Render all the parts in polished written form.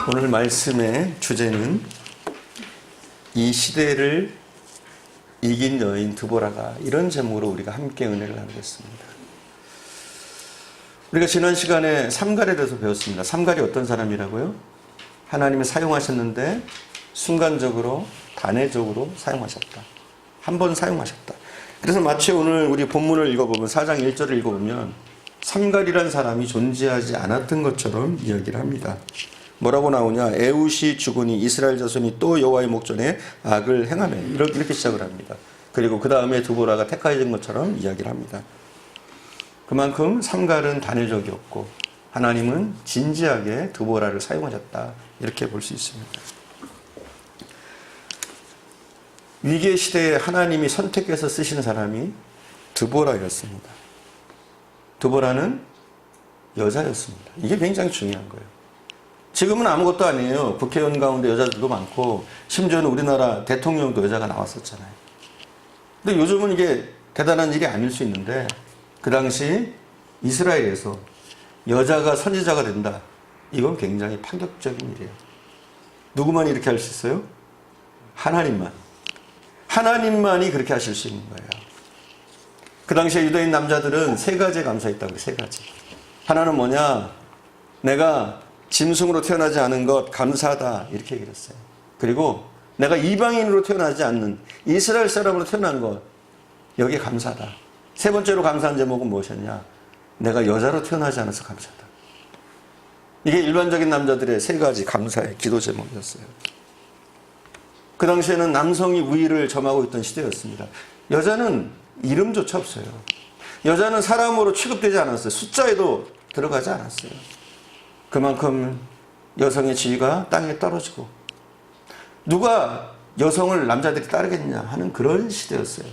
오늘 말씀의 주제는 이 시대를 이긴 여인 드보라가, 이런 제목으로 우리가 함께 은혜를 나누겠습니다. 우리가 지난 시간에 삼갈에 대해서 배웠습니다. 삼갈이 어떤 사람이라고요? 하나님이 사용하셨는데 순간적으로 단회적으로 사용하셨다. 한 번 사용하셨다. 그래서 마치 오늘 우리 본문을 읽어보면 4장 1절을 읽어보면 삼갈이란 사람이 존재하지 않았던 것처럼 이야기를 합니다. 뭐라고 나오냐? 에웃이 죽으니 이스라엘 자손이 또 여호와의 목전에 악을 행하며, 이렇게 시작을 합니다. 그리고 그 다음에 드보라가 택하여진 것처럼 이야기를 합니다. 그만큼 삼갈은 단회적이었고 하나님은 진지하게 드보라를 사용하셨다, 이렇게 볼 수 있습니다. 위기의 시대에 하나님이 선택해서 쓰시는 사람이 드보라였습니다. 드보라는 여자였습니다. 이게 굉장히 중요한 거예요. 지금은 아무것도 아니에요. 국회의원 가운데 여자들도 많고 심지어는 우리나라 대통령도 여자가 나왔었잖아요. 근데 요즘은 이게 대단한 일이 아닐 수 있는데 그 당시 이스라엘에서 여자가 선지자가 된다, 이건 굉장히 파격적인 일이에요. 누구만 이렇게 할 수 있어요? 하나님만이 그렇게 하실 수 있는 거예요. 그 당시에 유대인 남자들은 세 가지에 감사했다고요. 세 가지. 하나는 뭐냐? 내가 짐승으로 태어나지 않은 것 감사하다, 이렇게 얘기를 했어요. 그리고 내가 이방인으로 태어나지 않는 이스라엘 사람으로 태어난 것, 여기에 감사하다. 세 번째로 감사한 제목은 무엇이었냐? 내가 여자로 태어나지 않아서 감사하다. 이게 일반적인 남자들의 세 가지 감사의 기도 제목이었어요. 그 당시에는 남성이 우위를 점하고 있던 시대였습니다. 여자는 이름조차 없어요. 여자는 사람으로 취급되지 않았어요. 숫자에도 들어가지 않았어요. 그만큼 여성의 지위가 땅에 떨어지고 누가 여성을 남자들이 따르겠냐 하는 그런 시대였어요.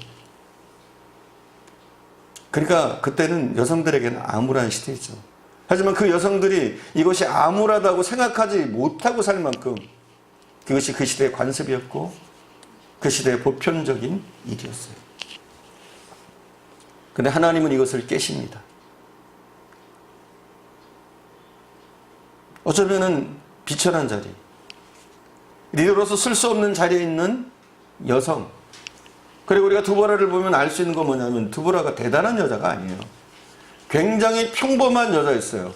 그러니까 그때는 여성들에게는 암울한 시대죠. 하지만 그 여성들이 이것이 암울하다고 생각하지 못하고 살 만큼 그것이 그 시대의 관습이었고 그 시대의 보편적인 일이었어요. 그런데 하나님은 이것을 깨십니다. 어쩌면은 비천한 자리, 리더로서 쓸 수 없는 자리에 있는 여성, 그리고 우리가 드보라를 보면 알 수 있는 건 뭐냐면 드보라가 대단한 여자가 아니에요. 굉장히 평범한 여자였어요.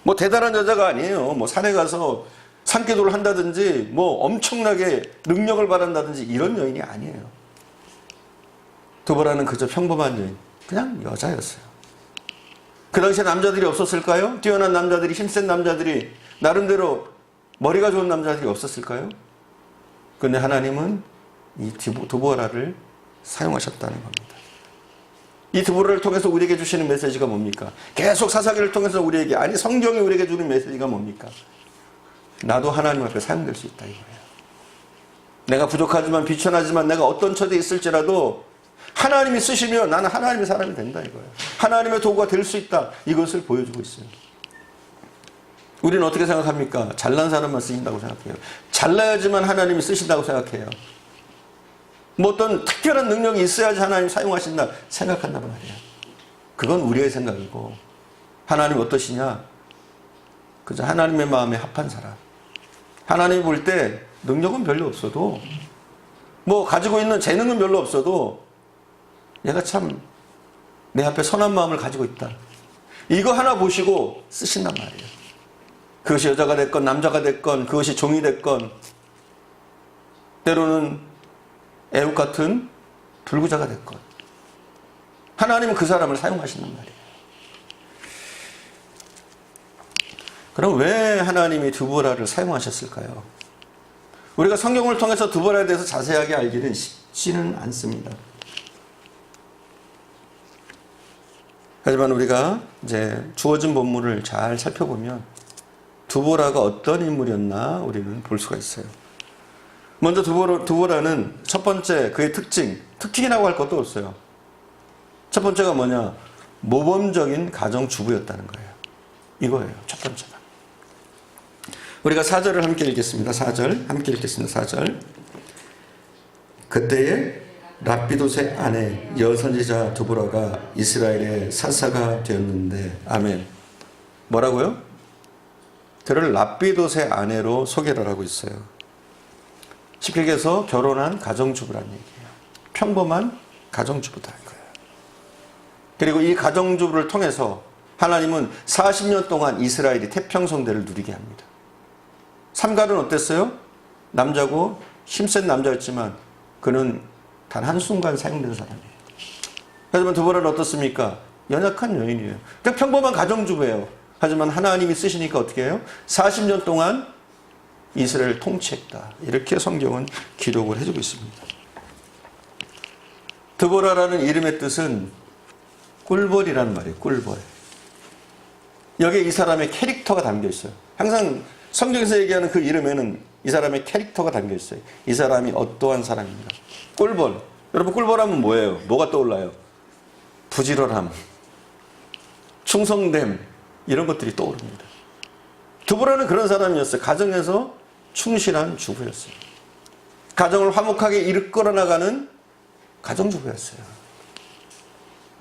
뭐 대단한 여자가 아니에요. 뭐 산에 가서 산기도를 한다든지 뭐 엄청나게 능력을 발한다든지 이런 여인이 아니에요. 드보라는 그저 평범한 여인, 그냥 여자였어요. 그 당시에 남자들이 없었을까요? 뛰어난 남자들이, 힘센 남자들이, 나름대로 머리가 좋은 남자들이 없었을까요? 그런데 하나님은 이 드보라를 사용하셨다는 겁니다. 이 드보라를 통해서 우리에게 주시는 메시지가 뭡니까? 계속 사사기를 통해서 우리에게, 아니 성경이 우리에게 주는 메시지가 뭡니까? 나도 하나님 앞에 사용될 수 있다, 이거예요. 내가 부족하지만 비천하지만 내가 어떤 처지에 있을지라도 하나님이 쓰시면 나는 하나님의 사람이 된다, 이거예요. 하나님의 도구가 될 수 있다, 이것을 보여주고 있어요. 우리는 어떻게 생각합니까? 잘난 사람만 쓰신다고 생각해요. 잘나야지만 하나님이 쓰신다고 생각해요. 뭐 어떤 특별한 능력이 있어야지 하나님 사용하신다 생각한단 말이에요. 그건 우리의 생각이고, 하나님 어떠시냐? 그저 하나님의 마음에 합한 사람. 하나님 볼 때 능력은 별로 없어도, 뭐 가지고 있는 재능은 별로 없어도 얘가 참 내 앞에 선한 마음을 가지고 있다, 이거 하나 보시고 쓰신단 말이에요. 그것이 여자가 됐건 남자가 됐건, 그것이 종이 됐건, 때로는 애국 같은 불구자가 됐건, 하나님은 그 사람을 사용하신단 말이에요. 그럼 왜 하나님이 드보라를 사용하셨을까요? 우리가 성경을 통해서 드보라에 대해서 자세하게 알기는 쉽지는 않습니다. 하지만 우리가 이제 주어진 본문을 잘 살펴보면 드보라가 어떤 인물이었나 우리는 볼 수가 있어요. 먼저 드보라는 첫 번째 그의 특징이라고 할 것도 없어요. 첫 번째가 뭐냐? 모범적인 가정주부였다는 거예요. 이거예요, 첫 번째가. 우리가 4절을 함께 읽겠습니다. 4절 함께 읽겠습니다. 4절. 그때에 랍비돗의 아내 여선지자 드보라가 이스라엘의 사사가 되었는데, 아멘. 뭐라고요? 그를 랍비돗의 아내로 소개를 하고 있어요. 쉽게 얘기해서 결혼한 가정주부라는 얘기예요. 평범한 가정주부다 이거예요. 그리고 이 가정주부를 통해서 하나님은 40년 동안 이스라엘이 태평성대를 누리게 합니다. 삼갈은 어땠어요? 남자고 힘센 남자였지만 그는 단 한순간 사용된 사람이에요. 하지만 드보라는 어떻습니까? 연약한 여인이에요. 그냥 평범한 가정주부예요. 하지만 하나님이 쓰시니까 어떻게 해요? 40년 동안 이스라엘을 통치했다. 이렇게 성경은 기록을 해주고 있습니다. 드보라라는 이름의 뜻은 꿀벌이라는 말이에요. 꿀벌. 여기에 이 사람의 캐릭터가 담겨 있어요. 항상 성경에서 얘기하는 그 이름에는 이 사람의 캐릭터가 담겨 있어요. 이 사람이 어떠한 사람입니다. 꿀벌. 여러분 꿀벌하면 뭐예요? 뭐가 떠올라요? 부지런함, 충성됨 이런 것들이 떠오릅니다. 드보라는 그런 사람이었어요. 가정에서 충실한 주부였어요. 가정을 화목하게 이끌어 나가는 가정주부였어요.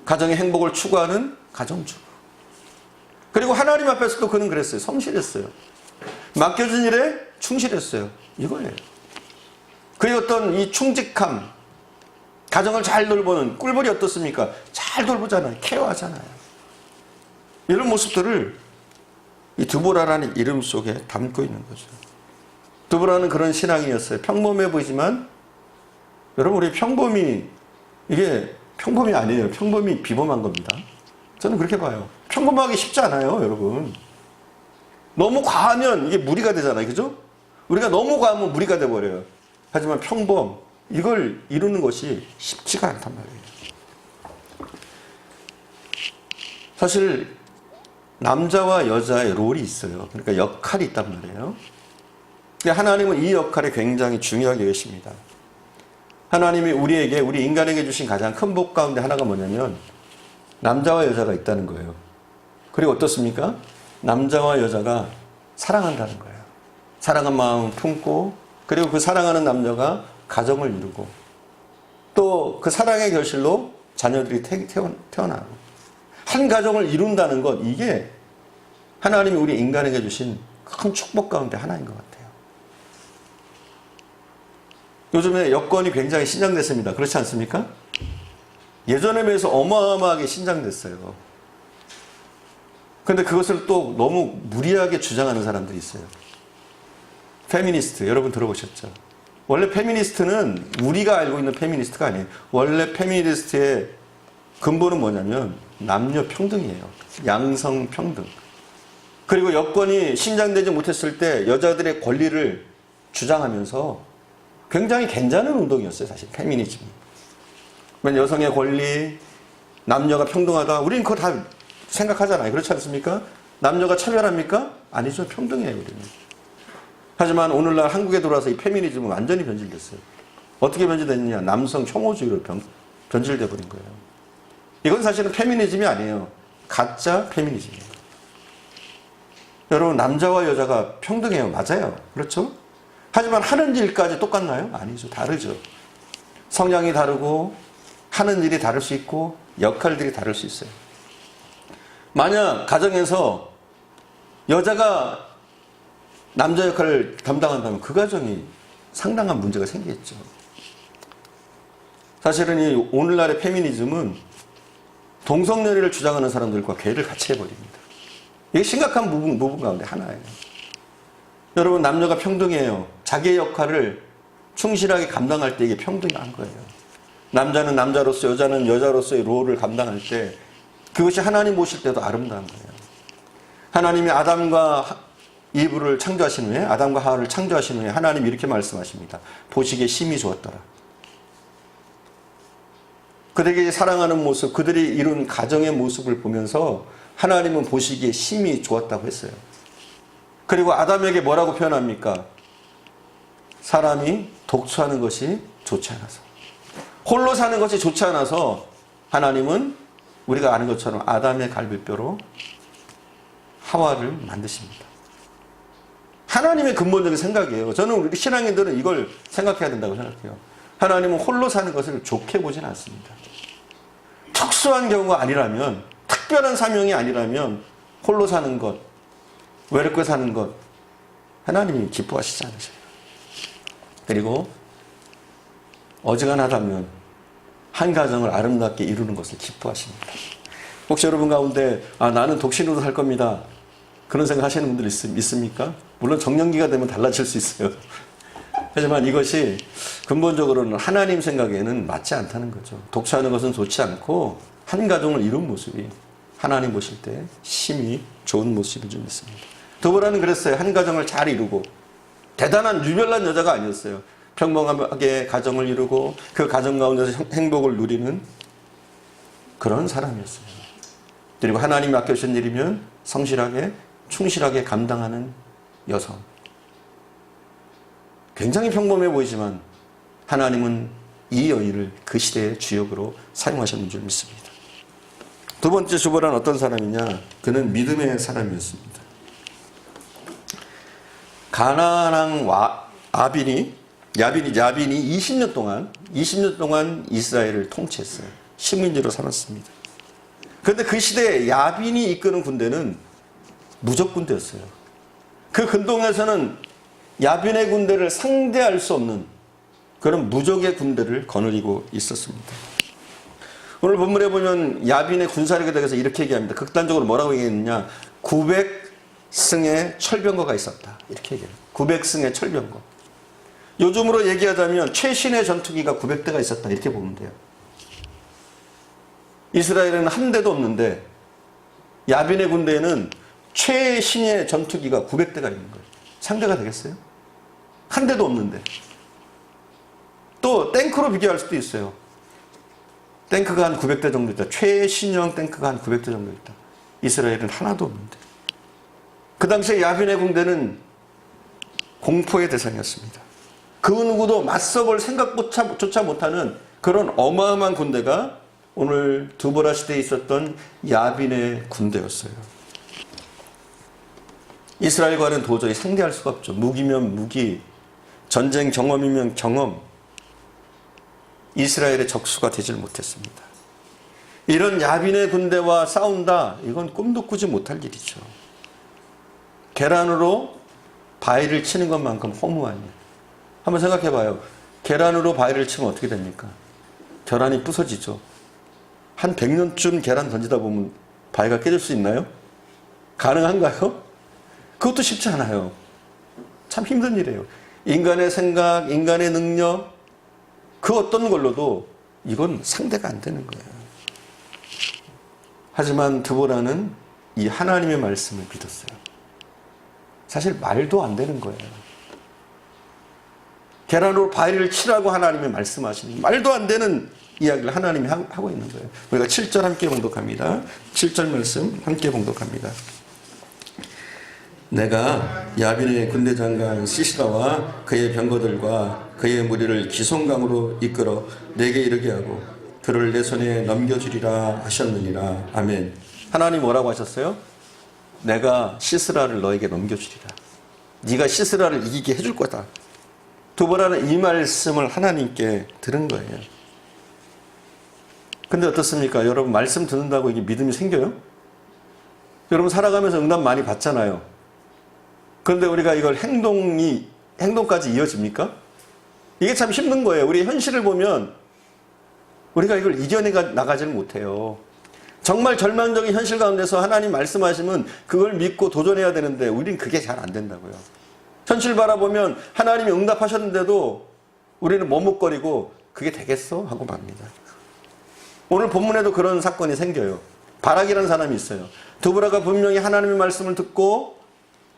가정의 행복을 추구하는 가정주부. 그리고 하나님 앞에서도 그는 그랬어요. 성실했어요. 맡겨준 일에 충실했어요. 이거예요. 그의 어떤 이 충직함, 가정을 잘 돌보는 꿀벌이 어떻습니까? 잘 돌보잖아요. 케어하잖아요. 이런 모습들을 이 드보라라는 이름 속에 담고 있는 거죠. 드보라는 그런 신앙이었어요. 평범해 보이지만 여러분 우리 평범이 이게 평범이 아니에요. 평범이 비범한 겁니다. 저는 그렇게 봐요. 평범하기 쉽지 않아요, 여러분. 너무 과하면 이게 무리가 되잖아요. 그죠? 우리가 너무 과하면 무리가 돼버려요. 하지만 평범, 이걸 이루는 것이 쉽지가 않단 말이에요. 사실 남자와 여자의 롤이 있어요. 그러니까 역할이 있단 말이에요. 하나님은 이 역할에 굉장히 중요하게 여기십니다. 하나님이 우리에게, 우리 인간에게 주신 가장 큰 복 가운데 하나가 뭐냐면 남자와 여자가 있다는 거예요. 그리고 어떻습니까? 남자와 여자가 사랑한다는 거예요. 사랑한 마음을 품고 그리고 그 사랑하는 남자가 가정을 이루고 또 그 사랑의 결실로 자녀들이 태어나고 한 가정을 이룬다는 것, 이게 하나님이 우리 인간에게 주신 큰 축복 가운데 하나인 것 같아요. 요즘에 여권이 굉장히 신장됐습니다. 그렇지 않습니까? 예전에 비해서 어마어마하게 신장됐어요. 그런데 그것을 또 너무 무리하게 주장하는 사람들이 있어요. 페미니스트, 여러분 들어보셨죠? 원래 페미니스트는 우리가 알고 있는 페미니스트가 아니에요. 원래 페미니스트의 근본은 뭐냐면 남녀 평등이에요. 양성 평등. 그리고 여권이 신장되지 못했을 때 여자들의 권리를 주장하면서 굉장히 괜찮은 운동이었어요. 사실 페미니즘이. 여성의 권리, 남녀가 평등하다. 우리는 그거 다 생각하잖아요. 그렇지 않습니까? 남녀가 차별합니까? 아니죠. 평등해요. 우리는. 하지만 오늘날 한국에 들어와서 이 페미니즘은 완전히 변질됐어요. 어떻게 변질됐느냐? 남성 혐오주의로 변질돼 버린 거예요. 이건 사실은 페미니즘이 아니에요. 가짜 페미니즘이에요. 여러분 남자와 여자가 평등해요. 맞아요. 그렇죠? 하지만 하는 일까지 똑같나요? 아니죠. 다르죠. 성향이 다르고 하는 일이 다를 수 있고 역할들이 다를 수 있어요. 만약 가정에서 여자가 남자 역할을 담당한다면 그 가정이 상당한 문제가 생기겠죠. 사실은 이 오늘날의 페미니즘은 동성연애를 주장하는 사람들과 괴를 같이 해버립니다. 이게 심각한 부분 가운데 하나예요. 여러분 남녀가 평등해요. 자기의 역할을 충실하게 감당할 때 이게 평등한 거예요. 남자는 남자로서 여자는 여자로서의 롤을 감당할 때 그것이 하나님 보실 때도 아름다운 거예요. 하나님이 아담과 이브를 창조하신 후에 아담과 하와를 창조하신 후에 하나님이 이렇게 말씀하십니다. 보시기에 심히 좋았더라. 그들에게 사랑하는 모습, 그들이 이룬 가정의 모습을 보면서 하나님은 보시기에 심히 좋았다고 했어요. 그리고 아담에게 뭐라고 표현합니까? 사람이 독처하는 것이 좋지 않아서, 홀로 사는 것이 좋지 않아서 하나님은 우리가 아는 것처럼 아담의 갈비뼈로 하와를 만드십니다. 하나님의 근본적인 생각이에요. 저는 우리 신앙인들은 이걸 생각해야 된다고 생각해요. 하나님은 홀로 사는 것을 좋게 보진 않습니다. 특수한 경우가 아니라면, 특별한 사명이 아니라면 홀로 사는 것, 외롭게 사는 것 하나님이 기뻐하시지 않으셔요. 그리고 어지간하다면 한 가정을 아름답게 이루는 것을 기뻐하십니다. 혹시 여러분 가운데 나는 독신으로 살 겁니다, 그런 생각 하시는 분들 있습니까? 물론 정년기가 되면 달라질 수 있어요. 하지만 이것이 근본적으로는 하나님 생각에는 맞지 않다는 거죠. 독처하는 것은 좋지 않고 한 가정을 이룬 모습이 하나님 보실 때 심히 좋은 모습인 줄 믿습니다. 드보라는 그랬어요. 한 가정을 잘 이루고, 대단한 유별난 여자가 아니었어요. 평범하게 가정을 이루고 그 가정 가운데서 행복을 누리는 그런 사람이었어요. 그리고 하나님이 맡겨주신 일이면 성실하게 충실하게 감당하는 여성. 굉장히 평범해 보이지만 하나님은 이 여인을 그 시대의 주역으로 사용하셨는 줄 믿습니다. 두 번째 드보라는 어떤 사람이냐? 그는 믿음의 사람이었습니다. 가나안 왕 야빈이 20년 동안 이스라엘을 통치했어요. 식민지로 살았습니다. 그런데 그 시대에 야빈이 이끄는 군대는 무적 군대였어요. 그 근동에서는 야빈의 군대를 상대할 수 없는 그런 무적의 군대를 거느리고 있었습니다. 오늘 본문에 보면 야빈의 군사력에 대해서 이렇게 얘기합니다. 극단적으로 뭐라고 얘기했느냐? 900승의 철병거가 있었다, 이렇게 얘기해요. 900승의 철병거. 요즘으로 얘기하자면 최신의 전투기가 900대가 있었다, 이렇게 보면 돼요. 이스라엘에는 한 대도 없는데 야빈의 군대에는 최신의 전투기가 900대가 있는 거예요. 상대가 되겠어요? 한 대도 없는데. 또 탱크로 비교할 수도 있어요. 탱크가 한 900대 정도 있다. 최신형 탱크가 한 900대 정도 있다. 이스라엘은 하나도 없는데. 그 당시에 야빈의 군대는 공포의 대상이었습니다. 그 누구도 맞서볼 생각조차 못하는 그런 어마어마한 군대가 오늘 드보라 시대에 있었던 야빈의 군대였어요. 이스라엘과는 도저히 상대할 수가 없죠. 무기면 무기, 전쟁 경험이면 경험. 이스라엘의 적수가 되질 못했습니다. 이런 야빈의 군대와 싸운다, 이건 꿈도 꾸지 못할 일이죠. 계란으로 바위를 치는 것만큼 허무한 일. 한번 생각해 봐요. 계란으로 바위를 치면 어떻게 됩니까? 계란이 부서지죠. 한 100년쯤 계란 던지다 보면 바위가 깨질 수 있나요? 가능한가요? 그것도 쉽지 않아요. 참 힘든 일이에요. 인간의 생각, 인간의 능력, 그 어떤 걸로도 이건 상대가 안 되는 거예요. 하지만 드보라는 이 하나님의 말씀을 믿었어요. 사실 말도 안 되는 거예요. 계란으로 바위를 치라고 하나님이 말씀하시는, 말도 안 되는 이야기를 하나님이 하고 있는 거예요. 우리가 7절 함께 봉독합니다. 7절 말씀 함께 봉독합니다. 내가 야빈의 군대 장관 시시라와 그의 병거들과 그의 무리를 기송강으로 이끌어 내게 이르게 하고 그를 내 손에 넘겨주리라 하셨느니라. 아멘. 하나님 뭐라고 하셨어요? 내가 시스라를 너에게 넘겨주리라. 네가 시스라를 이기게 해줄 거다. 드보라는 이 말씀을 하나님께 들은 거예요. 근데 어떻습니까? 여러분, 말씀 듣는다고 이게 믿음이 생겨요? 여러분 살아가면서 응답 많이 받잖아요. 그런데 우리가 이걸 행동까지 이어집니까? 이게 참 힘든 거예요. 우리 현실을 보면 우리가 이걸 이겨내 나가지를 못해요. 정말 절망적인 현실 가운데서 하나님 말씀하시면 그걸 믿고 도전해야 되는데 우린 그게 잘 안 된다고요. 현실 바라보면 하나님이 응답하셨는데도 우리는 머뭇거리고 그게 되겠어? 하고 맙니다. 오늘 본문에도 그런 사건이 생겨요. 바락이라는 사람이 있어요. 드보라가 분명히 하나님의 말씀을 듣고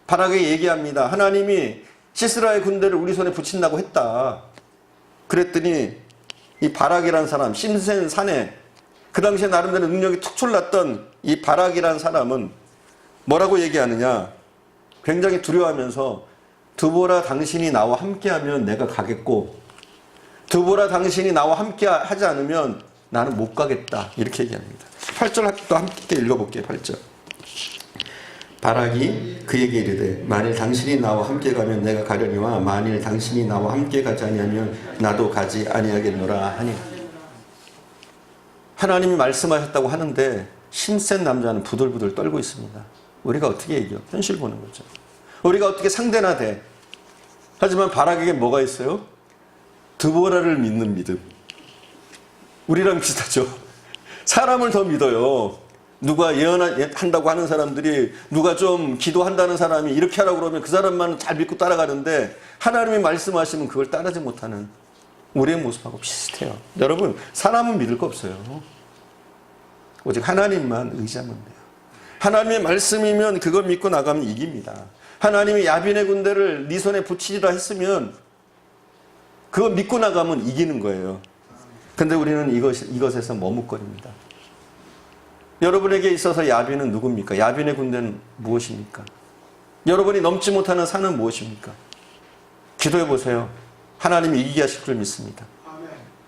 바락에게 얘기합니다. 하나님이 시스라의 군대를 우리 손에 붙인다고 했다. 그랬더니 이 바락이라는 사람, 심센 사내, 그 당시에 나름대로 능력이 특출났던 이 바락이라는 사람은 뭐라고 얘기하느냐? 굉장히 두려워하면서 드보라 당신이 나와 함께하면 내가 가겠고 드보라 당신이 나와 함께 하지 않으면 나는 못 가겠다. 이렇게 얘기합니다. 8절 또 함께 읽어볼게요. 8절. 바락이 그에게 이르되 만일 당신이 나와 함께 가면 내가 가려니와 만일 당신이 나와 함께 가지 아니하면 나도 가지 아니하겠노라 하니. 하나님이 말씀하셨다고 하는데 힘센 남자는 부들부들 떨고 있습니다. 우리가 어떻게 이겨? 현실 보는 거죠. 우리가 어떻게 상대나 돼? 하지만 바락에게 뭐가 있어요? 드보라를 믿는 믿음. 우리랑 비슷하죠. 사람을 더 믿어요. 누가 예언한다고 하는 사람들이, 누가 좀 기도한다는 사람이 이렇게 하라고 그러면 그 사람만 잘 믿고 따라가는데, 하나님이 말씀하시면 그걸 따르지 못하는 우리의 모습하고 비슷해요. 여러분, 사람은 믿을 거 없어요. 오직 하나님만 의지하면 돼요. 하나님의 말씀이면 그걸 믿고 나가면 이깁니다. 하나님이 야빈의 군대를 네 손에 붙이리라 했으면 그거 믿고 나가면 이기는 거예요. 근데 우리는 이것에서 머뭇거립니다. 여러분에게 있어서 야빈은 누굽니까? 야빈의 군대는 무엇입니까? 여러분이 넘지 못하는 산은 무엇입니까? 기도해 보세요. 하나님이 이기게 하실 줄 믿습니다.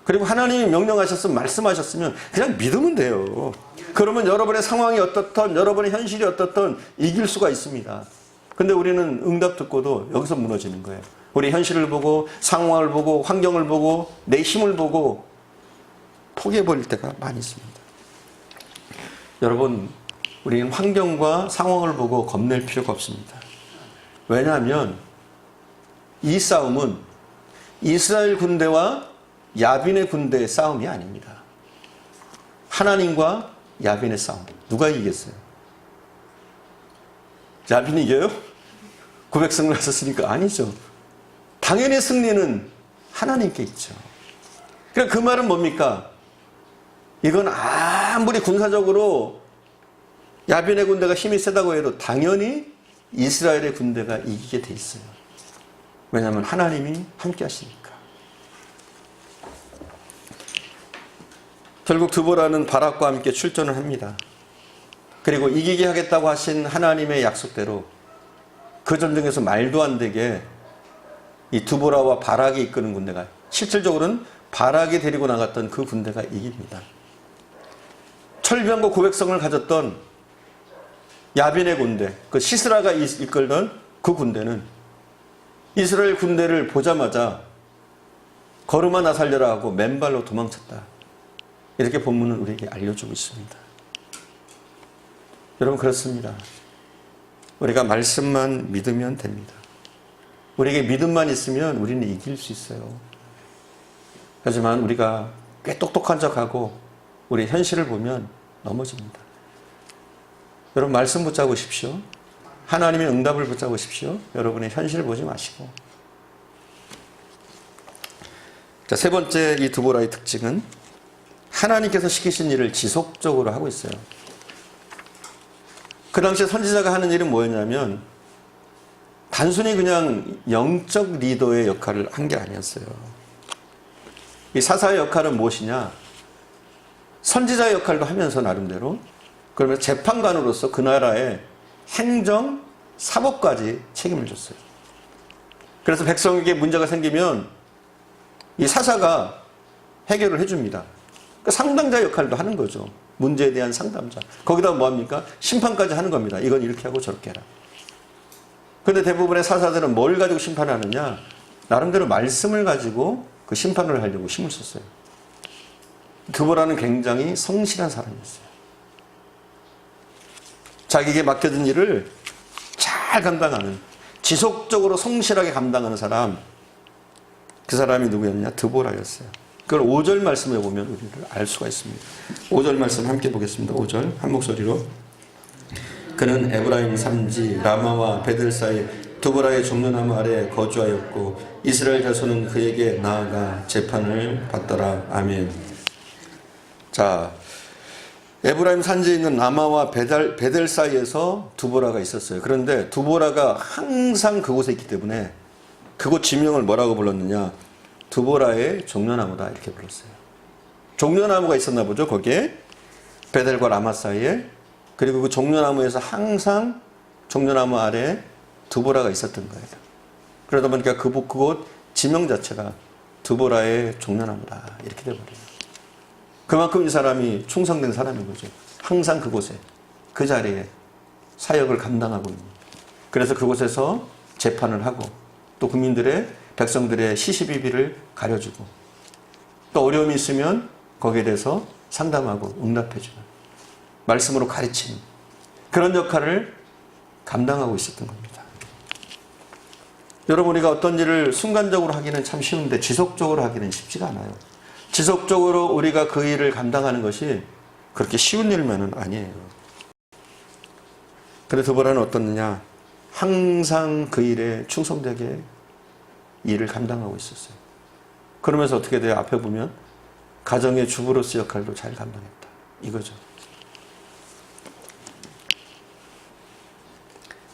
그리고 하나님이 명령하셨으면, 말씀하셨으면 그냥 믿으면 돼요. 그러면 여러분의 상황이 어떻든, 여러분의 현실이 어떻든 이길 수가 있습니다. 근데 우리는 응답 듣고도 여기서 무너지는 거예요. 우리 현실을 보고, 상황을 보고, 환경을 보고, 내 힘을 보고 포기해버릴 때가 많이 있습니다. 여러분, 우리는 환경과 상황을 보고 겁낼 필요가 없습니다. 왜냐하면 이 싸움은 이스라엘 군대와 야빈의 군대의 싸움이 아닙니다. 하나님과 야빈의 싸움. 누가 이기겠어요? 야빈이 이겨요? 900승을 하셨으니까 아니죠. 당연히 승리는 하나님께 있죠. 그러니까 그 말은 뭡니까? 이건 아무리 군사적으로 야빈의 군대가 힘이 세다고 해도 당연히 이스라엘의 군대가 이기게 돼 있어요. 왜냐하면 하나님이 함께 하시니까. 결국 드보라는 바락과 함께 출전을 합니다. 그리고 이기게 하겠다고 하신 하나님의 약속대로 그 전쟁에서 말도 안 되게 이 드보라와 바락이 이끄는 군대가, 실질적으로는 바락이 데리고 나갔던 그 군대가 이깁니다. 철병과 고백성을 가졌던 야빈의 군대, 그 시스라가 이끌던 그 군대는 이스라엘 군대를 보자마자 걸음아 나 살려라 하고 맨발로 도망쳤다. 이렇게 본문은 우리에게 알려주고 있습니다. 여러분, 그렇습니다. 우리가 말씀만 믿으면 됩니다. 우리에게 믿음만 있으면 우리는 이길 수 있어요. 하지만 우리가 꽤 똑똑한 척하고 우리 현실을 보면 넘어집니다. 여러분, 말씀 붙잡으십시오. 하나님의 응답을 붙잡으십시오. 여러분의 현실을 보지 마시고. 자, 세 번째 이 드보라의 특징은 하나님께서 시키신 일을 지속적으로 하고 있어요. 그 당시에 선지자가 하는 일은 뭐였냐면 단순히 그냥 영적 리더의 역할을 한 게 아니었어요. 이 사사의 역할은 무엇이냐? 선지자의 역할도 하면서 나름대로, 그러면 재판관으로서 그 나라의 행정, 사법까지 책임을 졌어요. 그래서 백성에게 문제가 생기면 이 사사가 해결을 해줍니다. 그러니까 상담자 역할도 하는 거죠. 문제에 대한 상담자. 거기다 뭐합니까? 심판까지 하는 겁니다. 이건 이렇게 하고 저렇게 해라. 근데 대부분의 사사들은 뭘 가지고 심판하느냐? 나름대로 말씀을 가지고 그 심판을 하려고 힘을 썼어요. 드보라는 굉장히 성실한 사람이었어요. 자기에게 맡겨진 일을 잘 감당하는, 지속적으로 성실하게 감당하는 사람, 그 사람이 누구였냐? 드보라였어요. 그걸 5절 말씀에 보면 우리를 알 수가 있습니다. 5절 말씀 함께 보겠습니다. 5절 한 목소리로. 그는 에브라임 산지 라마와 베들 사이 드보라의 종려나무 아래 거주하였고 이스라엘 자손은 그에게 나아가 재판을 받더라. 아멘. 자, 에브라임 산지에 있는 라마와 베델 사이에서 드보라가 있었어요. 그런데 드보라가 항상 그곳에 있기 때문에 그곳 지명을 뭐라고 불렀느냐? 드보라의 종려나무다, 이렇게 불렀어요. 종려나무가 있었나 보죠, 거기에. 베델과 라마 사이에. 그리고 그 종려나무에서 항상 종려나무 아래에 드보라가 있었던 거예요. 그러다 보니까 그곳 지명 자체가 드보라의 종려나무다, 이렇게 돼버려요. 그만큼 이 사람이 충성된 사람인 거죠. 항상 그곳에, 그 자리에 사역을 감당하고 있는. 그래서 그곳에서 재판을 하고 또 국민들의, 백성들의 시시비비를 가려주고 또 어려움이 있으면 거기에 대해서 상담하고 응답해주는, 말씀으로 가르치는 그런 역할을 감당하고 있었던 겁니다. 여러분, 우리가 어떤 일을 순간적으로 하기는 참 쉬운데 지속적으로 하기는 쉽지가 않아요. 지속적으로 우리가 그 일을 감당하는 것이 그렇게 쉬운 일만은 아니에요. 그런데 드보라는 어떻느냐? 항상 그 일에 충성되게 일을 감당하고 있었어요. 그러면서 어떻게 돼요? 앞에 보면 가정의 주부로서 역할도 잘 감당했다. 이거죠.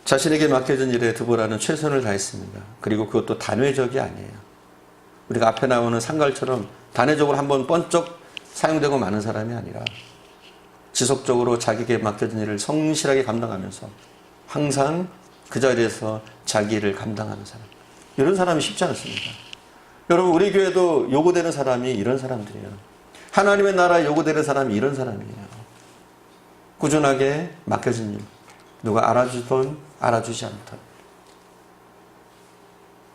자신에게 맡겨진 일에 드보라는 최선을 다했습니다. 그리고 그것도 단회적이 아니에요. 우리가 앞에 나오는 상갈처럼 단회적으로 한번 번쩍 사용되고 마는 사람이 아니라 지속적으로 자기에게 맡겨진 일을 성실하게 감당하면서 항상 그 자리에서 자기 일을 감당하는 사람. 이런 사람이 쉽지 않습니다. 여러분, 우리 교회도 요구되는 사람이 이런 사람들이에요. 하나님의 나라에 요구되는 사람이 이런 사람이에요. 꾸준하게 맡겨진 일. 누가 알아주든 알아주지 않든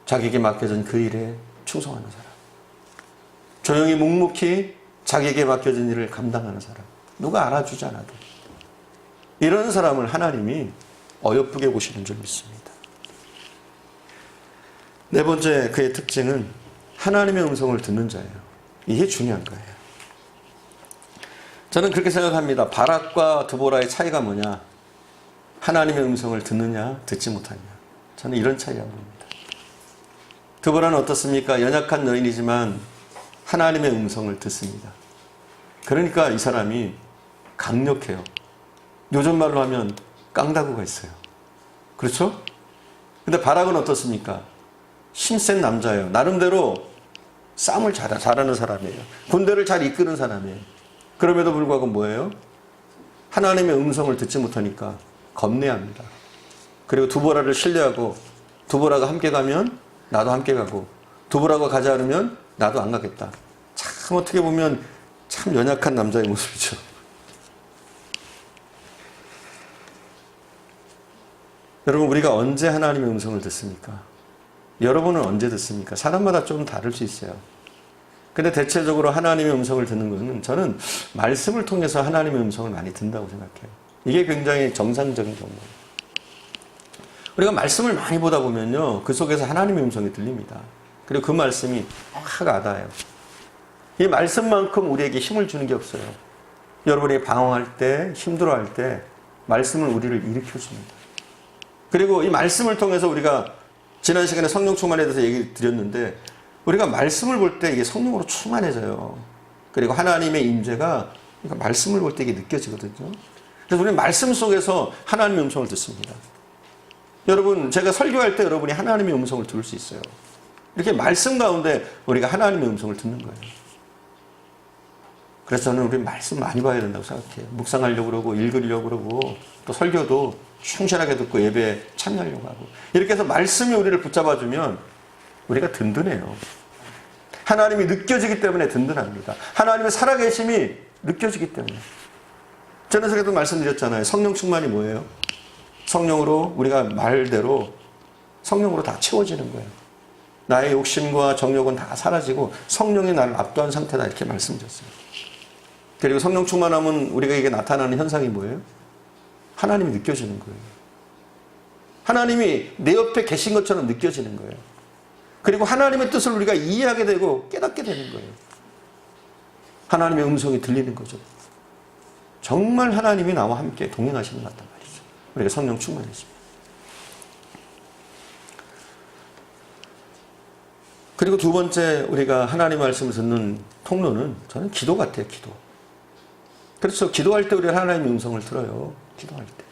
자기에게 맡겨진 그 일에 충성하는 사람. 조용히 묵묵히 자기에게 맡겨진 일을 감당하는 사람. 누가 알아주지 않아도. 이런 사람을 하나님이 어여쁘게 보시는 줄 믿습니다. 네 번째, 그의 특징은 하나님의 음성을 듣는 자예요. 이게 중요한 거예요. 저는 그렇게 생각합니다. 바락과 드보라의 차이가 뭐냐? 하나님의 음성을 듣느냐, 듣지 못하냐. 저는 이런 차이라고 봅니다. 드보라는 어떻습니까? 연약한 여인이지만 하나님의 음성을 듣습니다. 그러니까 이 사람이 강력해요. 요즘 말로 하면 깡다구가 있어요. 그렇죠? 근데 바락은 어떻습니까? 힘센 남자예요. 나름대로 싸움을 잘하는 사람이에요. 군대를 잘 이끄는 사람이에요. 그럼에도 불구하고 뭐예요? 하나님의 음성을 듣지 못하니까 겁내합니다. 그리고 드보라를 신뢰하고 드보라가 함께 가면 나도 함께 가고 드보라가 가지 않으면 나도 안 가겠다. 참 어떻게 보면 참 연약한 남자의 모습이죠. 여러분, 우리가 언제 하나님의 음성을 듣습니까? 여러분은 언제 듣습니까? 사람마다 좀 다를 수 있어요. 근데 대체적으로 하나님의 음성을 듣는 것은 저는 말씀을 통해서 하나님의 음성을 많이 듣는다고 생각해요. 이게 굉장히 정상적인 경우예요. 우리가 말씀을 많이 보다 보면요, 그 속에서 하나님의 음성이 들립니다. 그리고 그 말씀이 확 와닿아요. 이 말씀만큼 우리에게 힘을 주는 게 없어요. 여러분이 방황할 때, 힘들어할 때 말씀은 우리를 일으켜줍니다. 그리고 이 말씀을 통해서 우리가 지난 시간에 성령 충만에 대해서 얘기 드렸는데 우리가 말씀을 볼 때 이게 성령으로 충만해져요. 그리고 하나님의 임재가 말씀을 볼 때 이게 느껴지거든요. 그래서 우리는 말씀 속에서 하나님의 음성을 듣습니다. 여러분, 제가 설교할 때 여러분이 하나님의 음성을 들을 수 있어요. 이렇게 말씀 가운데 우리가 하나님의 음성을 듣는 거예요. 그래서 저는 우리 말씀 많이 봐야 된다고 생각해요. 묵상하려고 그러고 읽으려고 그러고 또 설교도 충실하게 듣고 예배에 참여하려고 하고 이렇게 해서 말씀이 우리를 붙잡아주면 우리가 든든해요. 하나님이 느껴지기 때문에 든든합니다. 하나님의 살아계심이 느껴지기 때문에. 전에서도 말씀드렸잖아요. 성령 충만이 뭐예요? 성령으로 우리가 말대로 성령으로 다 채워지는 거예요. 나의 욕심과 정욕은 다 사라지고 성령이 나를 압도한 상태다 이렇게 말씀드렸어요. 그리고 성령 충만하면 우리가 이게 나타나는 현상이 뭐예요? 하나님이 느껴지는 거예요. 하나님이 내 옆에 계신 것처럼 느껴지는 거예요. 그리고 하나님의 뜻을 우리가 이해하게 되고 깨닫게 되는 거예요. 하나님의 음성이 들리는 거죠. 정말 하나님이 나와 함께 동행하시는 것 같단 말이죠. 우리가 성령 충만해집니다. 그리고 두 번째 우리가 하나님 말씀을 듣는 통로는 저는 기도 같아요. 기도. 그래서 기도할 때 우리가 하나님의 음성을 들어요. 기도할 때.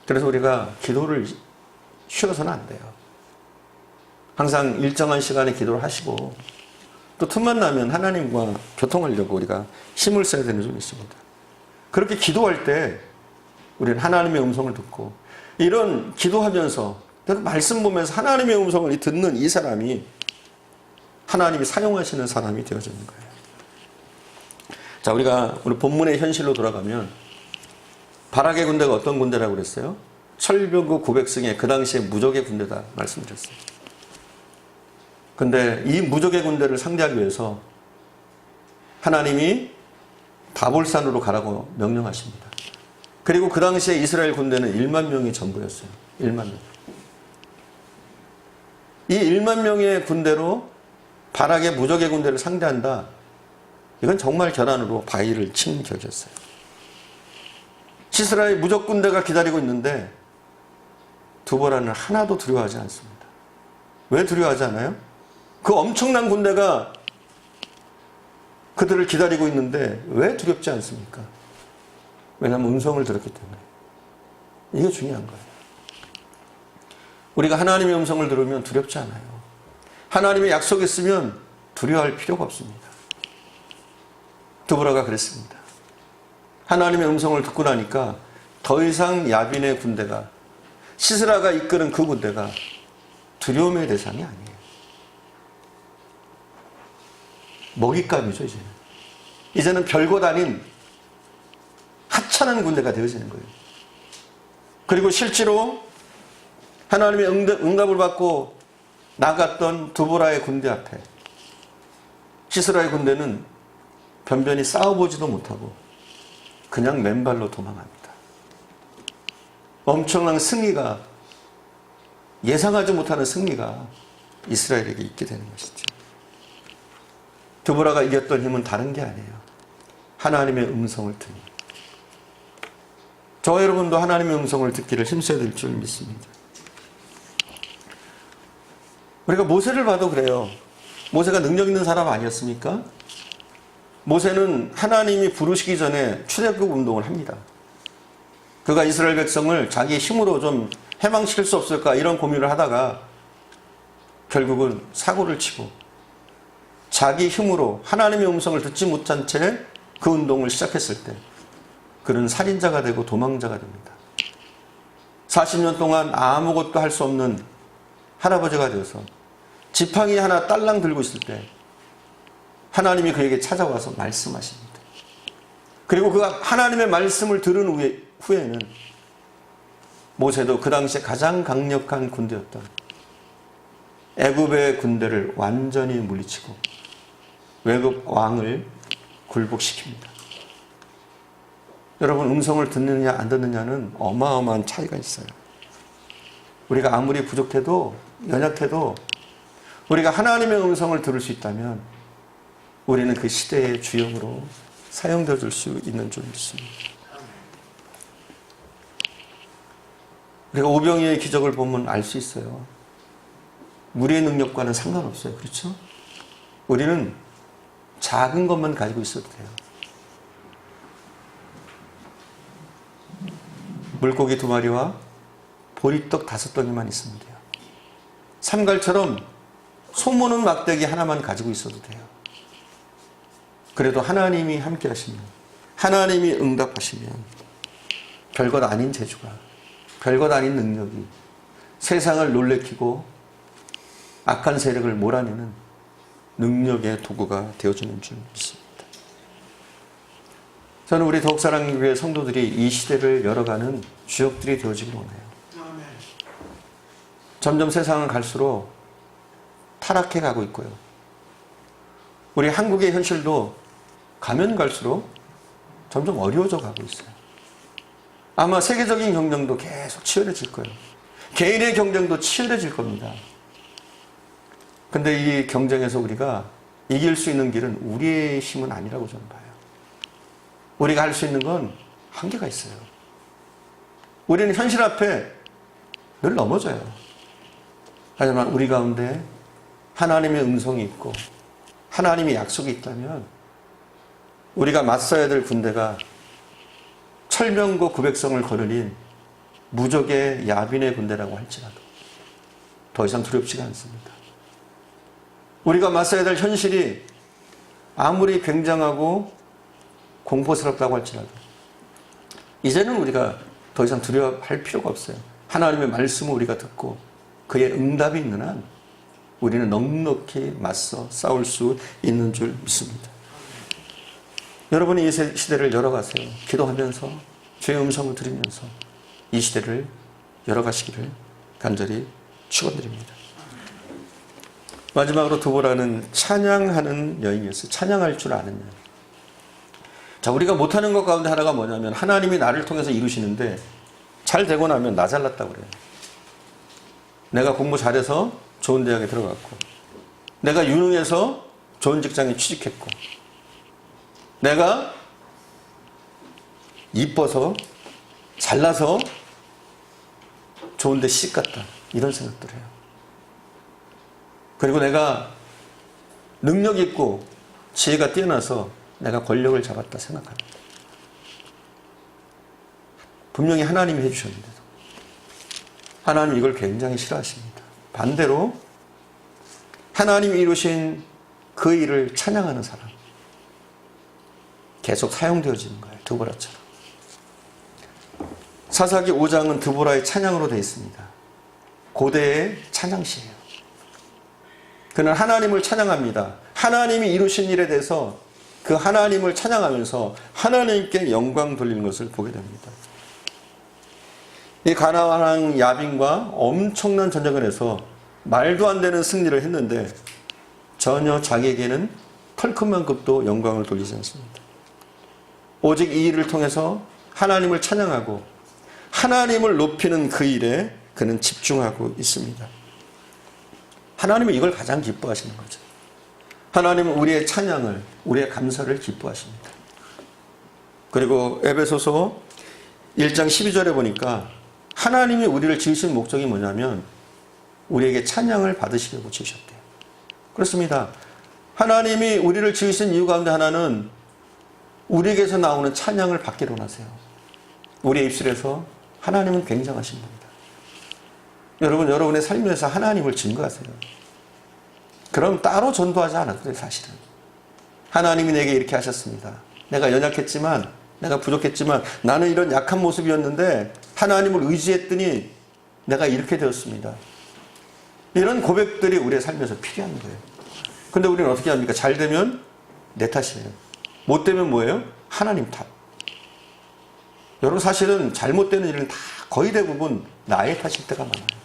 그래서 우리가 기도를 쉬어서는 안 돼요. 항상 일정한 시간에 기도를 하시고 또 틈만 나면 하나님과 교통하려고 우리가 힘을 써야 되는 점이 있습니다. 그렇게 기도할 때 우리는 하나님의 음성을 듣고 이런 기도하면서 말씀 보면서 하나님의 음성을 듣는 이 사람이 하나님이 사용하시는 사람이 되어지는 거예요. 자, 우리가 우리 본문의 현실로 돌아가면 바락의 군대가 어떤 군대라고 그랬어요? 철병거 900승의 그 당시에 무적의 군대다 말씀드렸어요. 근데 이 무적의 군대를 상대하기 위해서 하나님이 다볼산으로 가라고 명령하십니다. 그리고 그 당시에 이스라엘 군대는 1만 명이 전부였어요. 1만 명. 이 1만 명의 군대로 바락의 무적의 군대를 상대한다. 이건 정말 결단으로 바위를 치는 격이었어요. 시스라의 무적 군대가 기다리고 있는데 두보라는 하나도 두려워하지 않습니다. 왜 두려워하지 않아요? 그 엄청난 군대가 그들을 기다리고 있는데 왜 두렵지 않습니까? 왜냐하면 음성을 들었기 때문에. 이게 중요한 거예요. 우리가 하나님의 음성을 들으면 두렵지 않아요. 하나님의 약속이 있으면 두려워할 필요가 없습니다. 두보라가 그랬습니다. 하나님의 음성을 듣고 나니까 더 이상 야빈의 군대가, 시스라가 이끄는 그 군대가 두려움의 대상이 아니에요. 먹잇감이죠, 이제는. 이제는 별것 아닌 하찮은 군대가 되어지는 거예요. 그리고 실제로 하나님의 응답을 받고 나갔던 두보라의 군대 앞에 시스라의 군대는 변변히 싸워보지도 못하고 그냥 맨발로 도망합니다. 엄청난 승리가, 예상하지 못하는 승리가 이스라엘에게 있게 되는 것이죠. 두보라가 이겼던 힘은 다른 게 아니에요. 하나님의 음성을 듣는. 저와 여러분도 하나님의 음성을 듣기를 힘써야 될 줄 믿습니다. 우리가 모세를 봐도 그래요. 모세가 능력 있는 사람 아니었습니까? 모세는 하나님이 부르시기 전에 출애굽 운동을 합니다. 그가 이스라엘 백성을 자기 힘으로 좀 해방시킬 수 없을까 이런 고민을 하다가 결국은 사고를 치고 자기 힘으로 하나님의 음성을 듣지 못한 채 그 운동을 시작했을 때 그는 살인자가 되고 도망자가 됩니다. 40년 동안 아무것도 할 수 없는 할아버지가 되어서 지팡이 하나 딸랑 들고 있을 때 하나님이 그에게 찾아와서 말씀하십니다. 그리고 그가 하나님의 말씀을 들은 후에는 모세도 그 당시에 가장 강력한 군대였던 애굽의 군대를 완전히 물리치고 애굽 왕을 굴복시킵니다. 여러분, 음성을 듣느냐 안 듣느냐는 어마어마한 차이가 있어요. 우리가 아무리 부족해도 연약해도 우리가 하나님의 음성을 들을 수 있다면 우리는 그 시대의 주역으로 사용되어 줄 수 있는 줄 믿습니다. 우리가 오병이의 기적을 보면 알 수 있어요. 우리의 능력과는 상관없어요. 그렇죠? 우리는 작은 것만 가지고 있어도 돼요. 물고기 2마리와 보리떡 5덩이만 있으면 돼요. 삼갈처럼 소모는 막대기 하나만 가지고 있어도 돼요. 그래도 하나님이 함께 하시면, 하나님이 응답하시면 별것 아닌 재주가, 별것 아닌 능력이 세상을 놀래키고 악한 세력을 몰아내는 능력의 도구가 되어주는 줄 믿습니다. 저는 우리 더욱사랑교회 성도들이 이 시대를 열어가는 주역들이 되어지길 원해요. 점점 세상은 갈수록 타락해 가고 있고요. 우리 한국의 현실도 가면 갈수록 점점 어려워져 가고 있어요. 아마 세계적인 경쟁도 계속 치열해질 거예요. 개인의 경쟁도 치열해질 겁니다. 근데 이 경쟁에서 우리가 이길 수 있는 길은 우리의 힘은 아니라고 저는 봐요. 우리가 할 수 있는 건 한계가 있어요. 우리는 현실 앞에 늘 넘어져요. 하지만 우리 가운데 하나님의 음성이 있고 하나님의 약속이 있다면 우리가 맞서야 될 군대가 철병고 900성을 거느린 무적의 야빈의 군대라고 할지라도 더 이상 두렵지가 않습니다. 우리가 맞서야 될 현실이 아무리 굉장하고 공포스럽다고 할지라도 이제는 우리가 더 이상 두려워할 필요가 없어요. 하나님의 말씀을 우리가 듣고 그의 응답이 있는 한 우리는 넉넉히 맞서 싸울 수 있는 줄 믿습니다. 여러분이 이 시대를 열어가세요. 기도하면서 주의 음성을 들으면서 이 시대를 열어가시기를 간절히 축원드립니다. 마지막으로 두보라는 찬양하는 여인이었어요. 찬양할 줄 아는 여인. 자, 우리가 못하는 것 가운데 하나가 뭐냐면 하나님이 나를 통해서 이루시는데 잘 되고 나면 나 잘났다고 그래요. 내가 공부 잘해서 좋은 대학에 들어갔고, 내가 유능해서 좋은 직장에 취직했고, 내가 이뻐서 잘나서 좋은 데 시집갔다, 이런 생각들 해요. 그리고 내가 능력 있고 지혜가 뛰어나서 내가 권력을 잡았다 생각합니다. 분명히 하나님이 해주셨는데도 하나님 이걸 굉장히 싫어하십니다. 반대로 하나님이 이루신 그 일을 찬양하는 사람, 계속 사용되어지는 거예요. 드보라처럼. 사사기 5장은 드보라의 찬양으로 되어 있습니다. 고대의 찬양시예요. 그는 하나님을 찬양합니다. 하나님이 이루신 일에 대해서 그 하나님을 찬양하면서 하나님께 영광 돌리는 것을 보게 됩니다. 이 가나안 왕 야빈과 엄청난 전쟁을 해서 말도 안 되는 승리를 했는데 전혀 자기에게는 털큰만큼도 영광을 돌리지 않습니다. 오직 이 일을 통해서 하나님을 찬양하고 하나님을 높이는 그 일에 그는 집중하고 있습니다. 하나님은 이걸 가장 기뻐하시는 거죠. 하나님은 우리의 찬양을, 우리의 감사를 기뻐하십니다. 그리고 에베소서 1장 12절에 보니까 하나님이 우리를 지으신 목적이 뭐냐면 우리에게 찬양을 받으시려고 지으셨대요. 그렇습니다. 하나님이 우리를 지으신 이유 가운데 하나는 우리에게서 나오는 찬양을 받기로 하세요. 우리의 입술에서 하나님은 굉장하신 분이다. 여러분, 여러분의 삶에서 하나님을 증거하세요. 그럼 따로 전도하지 않아도 돼요, 사실은. 하나님이 내게 이렇게 하셨습니다. 내가 연약했지만, 내가 부족했지만, 나는 이런 약한 모습이었는데 하나님을 의지했더니 내가 이렇게 되었습니다. 이런 고백들이 우리의 삶에서 필요한 거예요. 근데 우리는 어떻게 합니까? 잘 되면 내 탓이에요. 못 되면 뭐예요? 하나님 탓. 여러분, 사실은 잘못되는 일은 다 거의 대부분 나의 탓일 때가 많아요.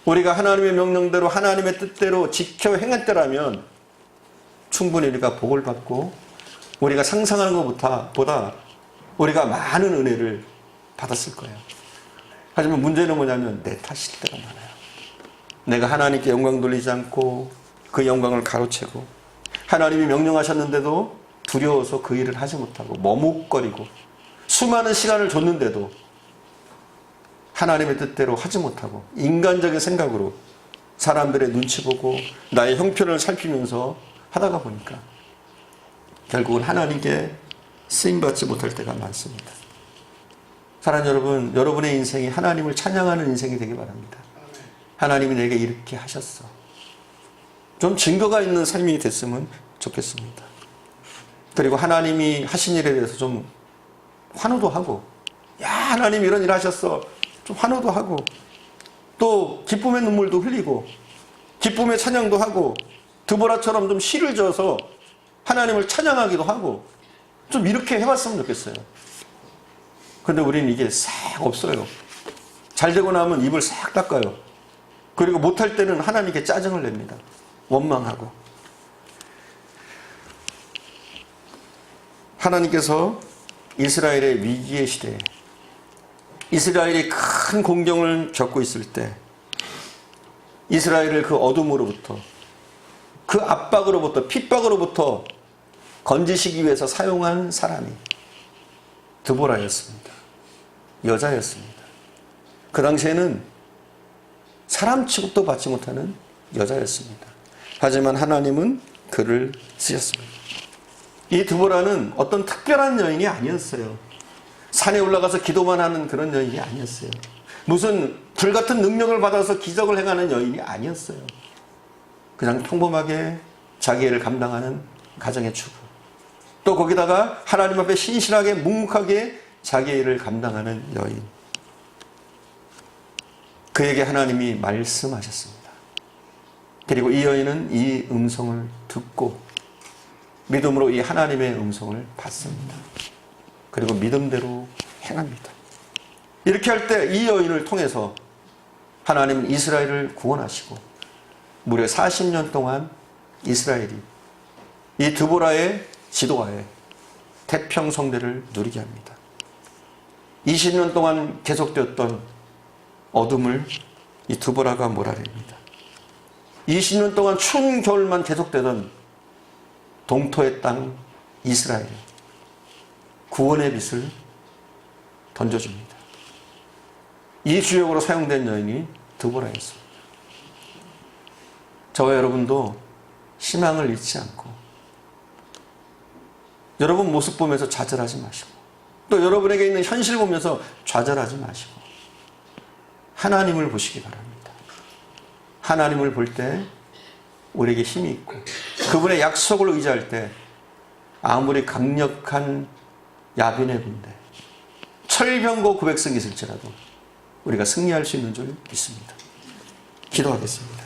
우리가 하나님의 명령대로 하나님의 뜻대로 지켜 행했더라면 충분히 우리가 복을 받고 우리가 상상하는 것보다 우리가 많은 은혜를 받았을 거예요. 하지만 문제는 뭐냐면 내 탓일 때가 많아요. 내가 하나님께 영광 돌리지 않고 그 영광을 가로채고 하나님이 명령하셨는데도 두려워서 그 일을 하지 못하고 머뭇거리고 수많은 시간을 줬는데도 하나님의 뜻대로 하지 못하고 인간적인 생각으로 사람들의 눈치 보고 나의 형편을 살피면서 하다가 보니까 결국은 하나님께 쓰임받지 못할 때가 많습니다. 사랑하는 여러분, 여러분의 인생이 하나님을 찬양하는 인생이 되기 바랍니다. 하나님이 내게 이렇게 하셨어. 좀 증거가 있는 삶이 됐으면 좋겠습니다. 그리고 하나님이 하신 일에 대해서 좀 환호도 하고, 야, 하나님 이런 일 하셨어. 좀 환호도 하고, 또 기쁨의 눈물도 흘리고, 기쁨의 찬양도 하고, 드보라처럼 좀 시를 져서 하나님을 찬양하기도 하고, 좀 이렇게 해봤으면 좋겠어요. 근데 우리는 이게 싹 없어요. 잘 되고 나면 입을 싹 닦아요. 그리고 못할 때는 하나님께 짜증을 냅니다. 원망하고. 하나님께서 이스라엘의 위기의 시대에 이스라엘이 큰 공경을 겪고 있을 때 이스라엘을 그 어둠으로부터, 그 압박으로부터, 핍박으로부터 건지시기 위해서 사용한 사람이 드보라였습니다. 여자였습니다. 그 당시에는 사람 취급도 받지 못하는 여자였습니다. 하지만 하나님은 그를 쓰셨습니다. 이 드보라는 어떤 특별한 여인이 아니었어요. 산에 올라가서 기도만 하는 그런 여인이 아니었어요. 무슨 불같은 능력을 받아서 기적을 행하는 여인이 아니었어요. 그냥 평범하게 자기 일을 감당하는 가정의 주부. 또 거기다가 하나님 앞에 신실하게 묵묵하게 자기 일을 감당하는 여인. 그에게 하나님이 말씀하셨습니다. 그리고 이 여인은 이 음성을 듣고 믿음으로 이 하나님의 음성을 받습니다. 그리고 믿음대로 행합니다. 이렇게 할 때 이 여인을 통해서 하나님은 이스라엘을 구원하시고 무려 40년 동안 이스라엘이 이 드보라의 지도하에 태평성대를 누리게 합니다. 20년 동안 계속되었던 어둠을 이 드보라가 몰아냅니다. 20년 동안 추운 겨울만 계속되던 동토의 땅 이스라엘 구원의 빛을 던져줍니다. 이 주역으로 사용된 여인이 드보라였습니다. 저와 여러분도 희망을 잃지 않고 여러분 모습 보면서 좌절하지 마시고 또 여러분에게 있는 현실 보면서 좌절하지 마시고 하나님을 보시기 바랍니다. 하나님을 볼 때 우리에게 힘이 있고 그분의 약속을 의지할 때 아무리 강력한 야빈의 군대 철병고 900승이 있을지라도 우리가 승리할 수 있는 줄 믿습니다. 기도하겠습니다.